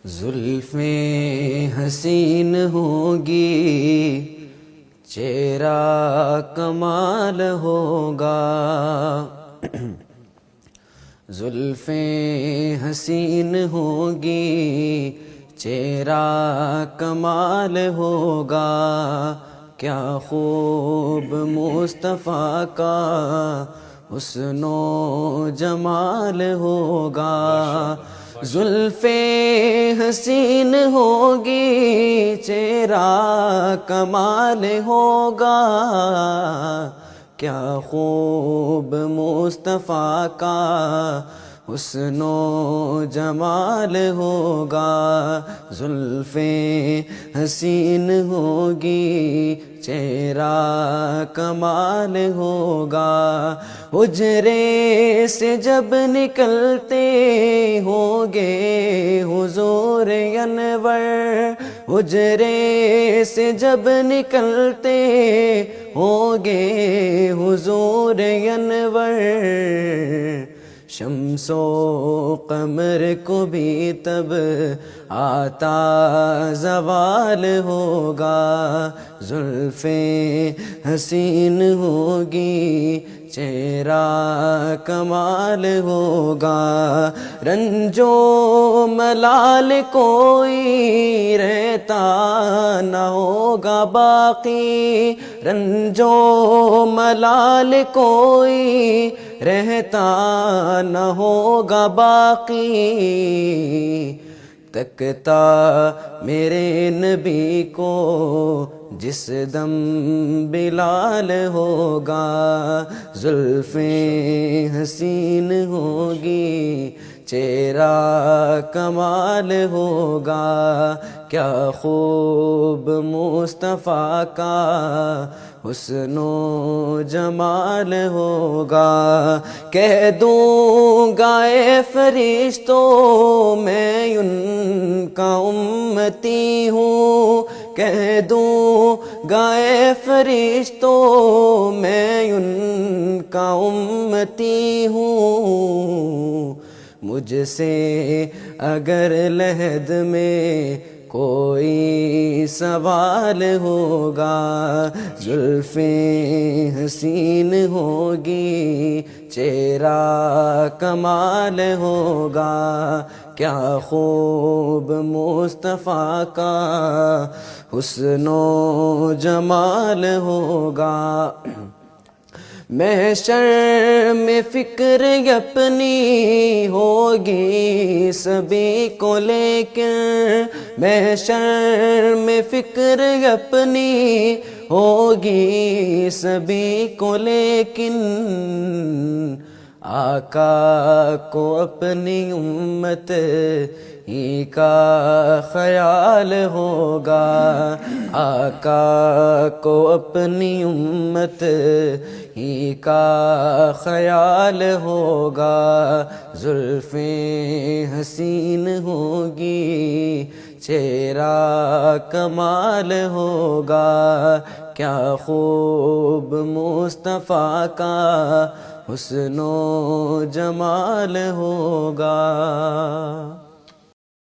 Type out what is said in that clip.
زلفیں حسین ہوگی، چہرہ کمال ہوگا۔ زلفیں حسین ہوگی، چہرہ کمال ہوگا۔ کیا خوب مصطفیٰ کا حسن و جمال ہوگا۔ زلفیں حسین ہوگی، چہرہ کمال ہوگا۔ کیا خوب مصطفیٰ کا حسن و جمال ہوگا۔ زلفیں حسین ہوگی، چہرہ کمال ہوگا۔ حجرے سے جب نکلتے ہوگے حضور انور، حجرے سے جب نکلتے ہوگے حضور انور، شمس و قمر کو بھی تب آتا زوال ہوگا۔ زلفیں حسین ہوگی، چہرہ کمال ہوگا۔ رنج و ملال کوئی رہتا نہ ہوگا باقی، رنج و ملال کوئی رہتا نہ ہوگا باقی۔ تکتا میرے نبی کو جس دم بلال ہوگا۔ زلفیں حسین ہوگی، چہرہ کمال ہوگا۔ کیا خوب مصطفیٰ کا حسن و جمال ہوگا۔ کہہ دوں گا اے فرشتوں میں ان کا امتی ہوں، کہہ دوں گا اے فرشتوں میں ان کا امتی ہوں۔ مجھ سے اگر لحد میں کوئی سوال ہوگا، زلفیں حسین ہوگی، چہرہ کمال ہوگا۔ کیا خوب مصطفیٰ کا حسن و جمال ہوگا۔ محشر میں فکر اپنی ہوگی سبھی کو لیکن، محشر میں فکر اپنی ہوگی سبھی کو لیکن، آقا کو اپنی امت ہی کا خیال ہوگا۔ آقا کو اپنی امت ہی کا خیال ہوگا۔ زلفیں حسین ہوگی، چہرہ کمال ہوگا۔ کیا خوب مصطفیٰ کا حسن و جمال ہوگا۔